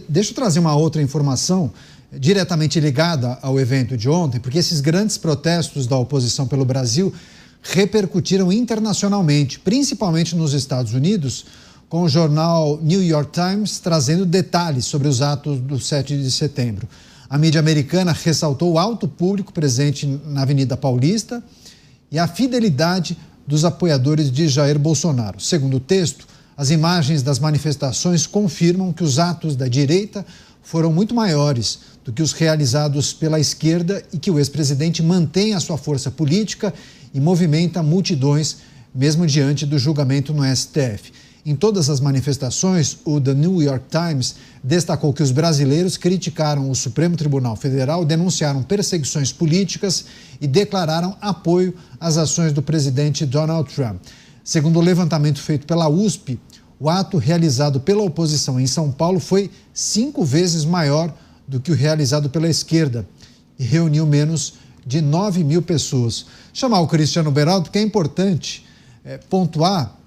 Deixa eu trazer uma outra informação diretamente ligada ao evento de ontem, porque esses grandes protestos da oposição pelo Brasil repercutiram internacionalmente, principalmente nos Estados Unidos, com o jornal New York Times trazendo detalhes sobre os atos do 7 de setembro. A mídia americana ressaltou o alto público presente na Avenida Paulista e a fidelidade dos apoiadores de Jair Bolsonaro. Segundo o texto, as imagens das manifestações confirmam que os atos da direita foram muito maiores do que os realizados pela esquerda e que o ex-presidente mantém a sua força política e movimenta multidões, mesmo diante do julgamento no STF. Em todas as manifestações, o The New York Times destacou que os brasileiros criticaram o Supremo Tribunal Federal, denunciaram perseguições políticas e declararam apoio às ações do presidente Donald Trump. Segundo o levantamento feito pela USP, o ato realizado pela oposição em São Paulo foi 5 vezes maior do que o realizado pela esquerda e reuniu menos de 9 mil pessoas. Chamar o Cristiano Beraldo, porque é importante pontuar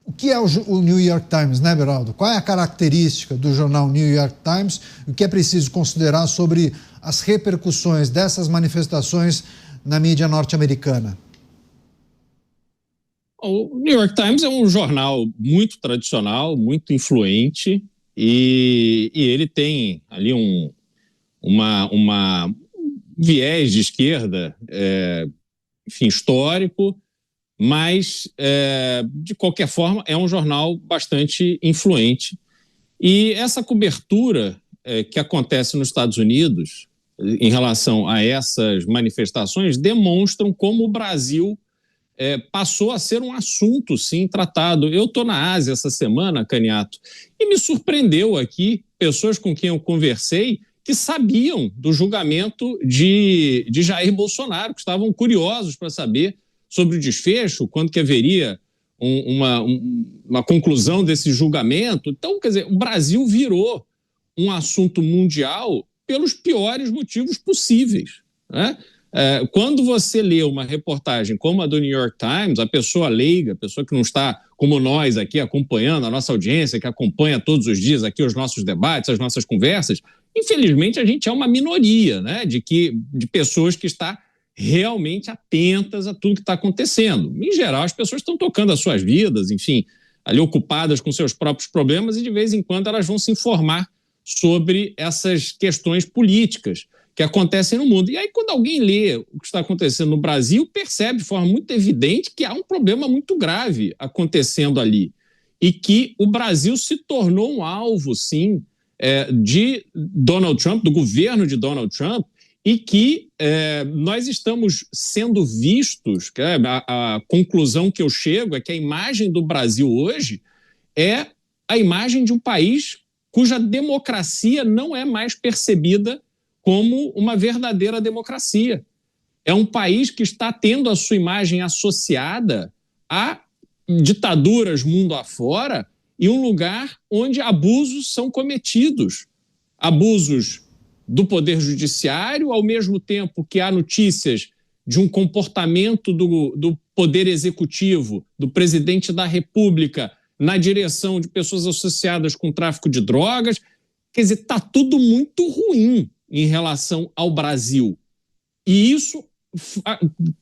o que é o New York Times, né, Beraldo? Qual é a característica do jornal New York Times? O que é preciso considerar sobre as repercussões dessas manifestações na mídia norte-americana? O New York Times é um jornal muito tradicional, muito influente, e ele tem ali um viés de esquerda, enfim, histórico, mas, de qualquer forma, é um jornal bastante influente. E essa cobertura que acontece nos Estados Unidos em relação a essas manifestações demonstram como o Brasil passou a ser um assunto, sim, tratado. Eu estou na Ásia essa semana, Caniato, e me surpreendeu aqui pessoas com quem eu conversei que sabiam do julgamento de Jair Bolsonaro, que estavam curiosos para saber sobre o desfecho, quando que haveria uma conclusão desse julgamento. Então, quer dizer, o Brasil virou um assunto mundial pelos piores motivos possíveis, né? Quando você lê uma reportagem como a do New York Times, a pessoa leiga, a pessoa que não está como nós aqui acompanhando, a nossa audiência que acompanha todos os dias aqui os nossos debates, as nossas conversas, infelizmente a gente é uma minoria, né, de pessoas que está realmente atentas a tudo que está acontecendo. Em geral, as pessoas estão tocando as suas vidas, enfim, ali ocupadas com seus próprios problemas, e de vez em quando elas vão se informar sobre essas questões políticas que acontecem no mundo. E aí, quando alguém lê o que está acontecendo no Brasil, percebe de forma muito evidente que há um problema muito grave acontecendo ali e que o Brasil se tornou um alvo, sim, de Donald Trump, do governo de Donald Trump, e que nós estamos sendo vistos, a conclusão que eu chego é que a imagem do Brasil hoje é a imagem de um país cuja democracia não é mais percebida como uma verdadeira democracia. É um país que está tendo a sua imagem associada a ditaduras mundo afora e um lugar onde abusos são cometidos. Abusos do Poder Judiciário, ao mesmo tempo que há notícias de um comportamento do Poder Executivo, do Presidente da República, na direção de pessoas associadas com tráfico de drogas. Quer dizer, está tudo muito ruim em relação ao Brasil. E isso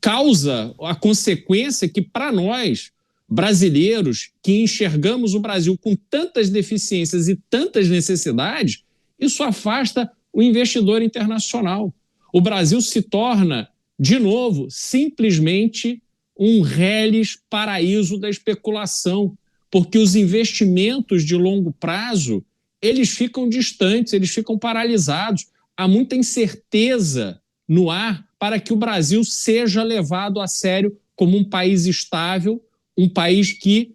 causa a consequência que, para nós, brasileiros, que enxergamos o Brasil com tantas deficiências e tantas necessidades, isso afasta o investidor internacional. O Brasil se torna, de novo, simplesmente um reles paraíso da especulação, porque os investimentos de longo prazo, eles ficam distantes, eles ficam paralisados. Há muita incerteza no ar para que o Brasil seja levado a sério como um país estável, um país que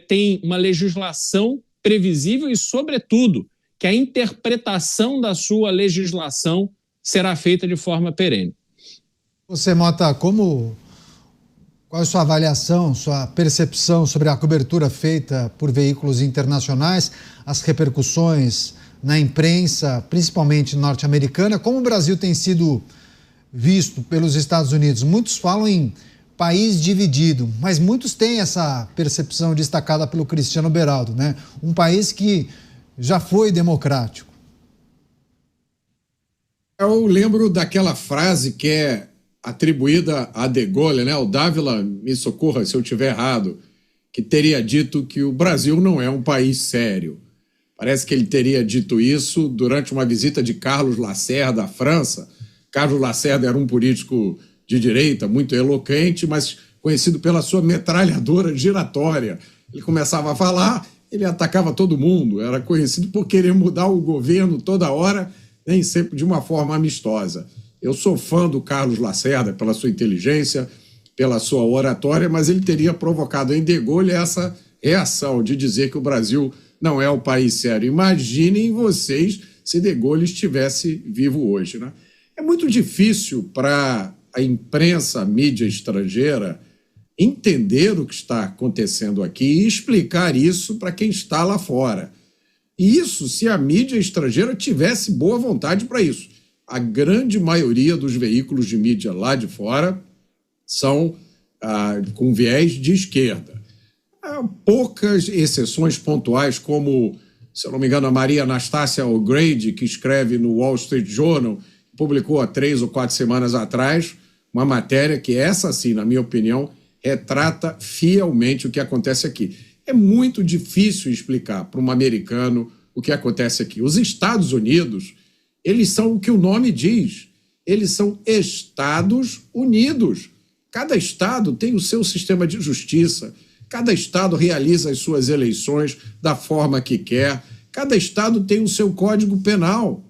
tem uma legislação previsível e, sobretudo, que a interpretação da sua legislação será feita de forma perene. Você, Mota, qual é a sua avaliação, sua percepção sobre a cobertura feita por veículos internacionais, as repercussões na imprensa, principalmente norte-americana, como o Brasil tem sido visto pelos Estados Unidos? Muitos falam em país dividido, mas muitos têm essa percepção destacada pelo Cristiano Beraldo, né? Um país que já foi democrático. Eu lembro daquela frase que é atribuída a De Gaulle, né? O Dávila, me socorra se eu estiver errado, que teria dito que o Brasil não é um país sério. Parece que ele teria dito isso durante uma visita de Carlos Lacerda à França. Carlos Lacerda era um político de direita, muito eloquente, mas conhecido pela sua metralhadora giratória. Ele começava a falar, ele atacava todo mundo, era conhecido por querer mudar o governo toda hora, nem sempre de uma forma amistosa. Eu sou fã do Carlos Lacerda pela sua inteligência, pela sua oratória, mas ele teria provocado em De Gaulle essa reação de dizer que o Brasil não é o país sério. Imaginem vocês se De Gaulle estivesse vivo hoje, né? É muito difícil para a imprensa, a mídia estrangeira, entender o que está acontecendo aqui e explicar isso para quem está lá fora. E isso se a mídia estrangeira tivesse boa vontade para isso. A grande maioria dos veículos de mídia lá de fora são com viés de esquerda. Há poucas exceções pontuais, como, se eu não me engano, a Maria Anastácia O'Grady, que escreve no Wall Street Journal, publicou há 3 ou 4 semanas atrás uma matéria que essa, sim, na minha opinião, retrata fielmente o que acontece aqui. É muito difícil explicar para um americano o que acontece aqui. Os Estados Unidos, eles são o que o nome diz. Eles são Estados Unidos. Cada estado tem o seu sistema de justiça. Cada estado realiza as suas eleições da forma que quer. Cada estado tem o seu código penal.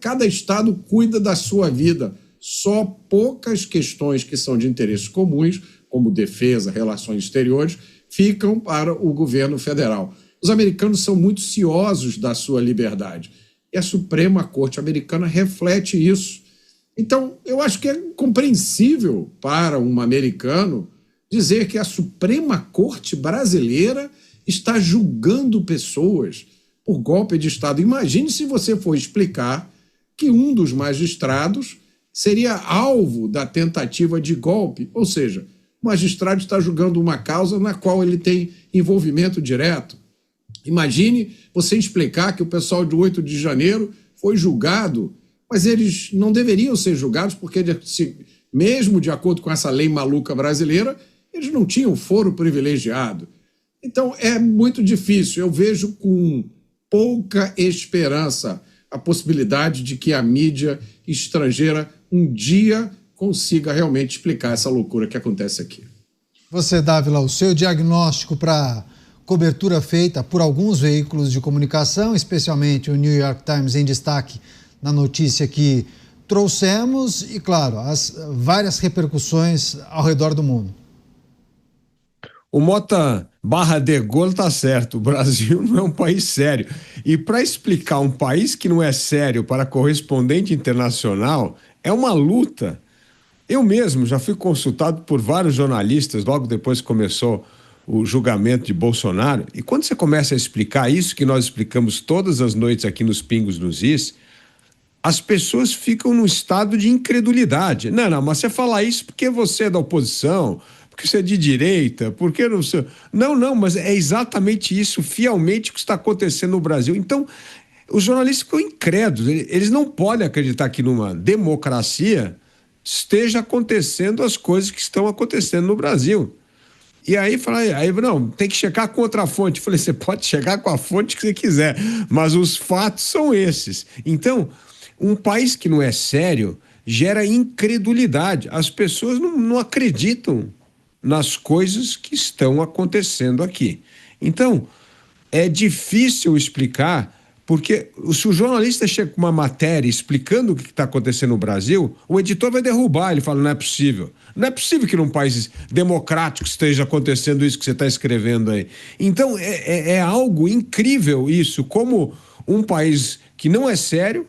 Cada estado cuida da sua vida. Só poucas questões que são de interesses comuns, como defesa, relações exteriores, ficam para o governo federal. Os americanos são muito ciosos da sua liberdade. E a Suprema Corte americana reflete isso. Então, eu acho que é compreensível para um americano dizer que a Suprema Corte brasileira está julgando pessoas por golpe de Estado. Imagine se você for explicar que um dos magistrados seria alvo da tentativa de golpe, ou seja, o magistrado está julgando uma causa na qual ele tem envolvimento direto. Imagine você explicar que o pessoal de 8 de janeiro foi julgado, mas eles não deveriam ser julgados porque, mesmo de acordo com essa lei maluca brasileira, eles não tinham foro privilegiado. Então, é muito difícil. Eu vejo com pouca esperança a possibilidade de que a mídia estrangeira um dia consiga realmente explicar essa loucura que acontece aqui. Você, Dávila, o seu diagnóstico para cobertura feita por alguns veículos de comunicação, especialmente o New York Times em destaque na notícia que trouxemos e, claro, as várias repercussões ao redor do mundo. O Mota /De Gaulle tá certo, o Brasil não é um país sério. E para explicar um país que não é sério para correspondente internacional, é uma luta. Eu mesmo já fui consultado por vários jornalistas logo depois que começou o julgamento de Bolsonaro. E quando você começa a explicar isso que nós explicamos todas as noites aqui nos Pingos nos Is, as pessoas ficam num estado de incredulidade. Não, mas você fala isso porque você é da oposição, porque você é de direita, porque não sei. Não, mas é exatamente isso, fielmente, o que está acontecendo no Brasil. Então, os jornalistas ficam incrédulos. Eles não podem acreditar que numa democracia esteja acontecendo as coisas que estão acontecendo no Brasil. E aí não, tem que checar contra a fonte. Eu falei, você pode chegar com a fonte que você quiser, mas os fatos são esses. Então, um país que não é sério gera incredulidade. As pessoas não acreditam nas coisas que estão acontecendo aqui. Então, é difícil explicar, porque se o jornalista chega com uma matéria explicando o que está acontecendo no Brasil, o editor vai derrubar, ele fala, não é possível. Não é possível que num país democrático esteja acontecendo isso que você está escrevendo aí. Então, é algo incrível isso, como um país que não é sério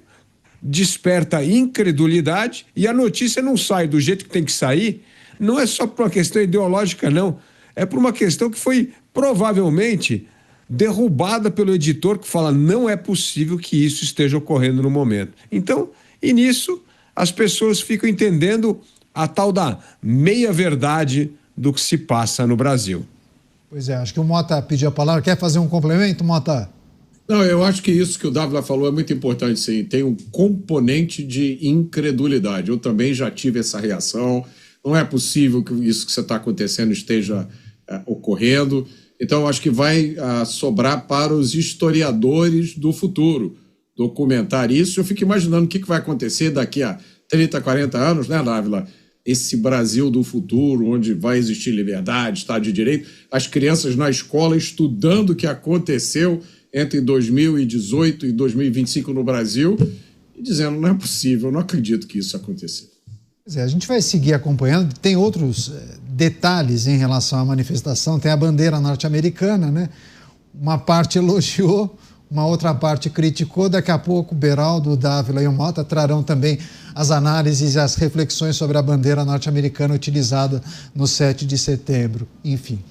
desperta incredulidade e a notícia não sai do jeito que tem que sair. Não é só por uma questão ideológica, não. É por uma questão que foi provavelmente derrubada pelo editor que fala não é possível que isso esteja ocorrendo no momento. Então, e nisso, as pessoas ficam entendendo a tal da meia-verdade do que se passa no Brasil. Pois é, acho que o Mota pediu a palavra. Quer fazer um complemento, Mota? Não, eu acho que isso que o Dávila falou é muito importante, sim. Tem um componente de incredulidade. Eu também já tive essa reação. Não é possível que isso que está acontecendo esteja ocorrendo. Então, eu acho que vai sobrar para os historiadores do futuro documentar isso. Eu fico imaginando o que vai acontecer daqui a 30, 40 anos, né, Dávila? Esse Brasil do futuro, onde vai existir liberdade, Estado de Direito, as crianças na escola estudando o que aconteceu entre 2018 e 2025 no Brasil e dizendo, não é possível, eu não acredito que isso aconteceu. A gente vai seguir acompanhando. Tem outros detalhes em relação à manifestação. Tem a bandeira norte-americana, né? Uma parte elogiou, uma outra parte criticou. Daqui a pouco o Beraldo, o Dávila e o Mota trarão também as análises e as reflexões sobre a bandeira norte-americana utilizada no 7 de setembro. Enfim.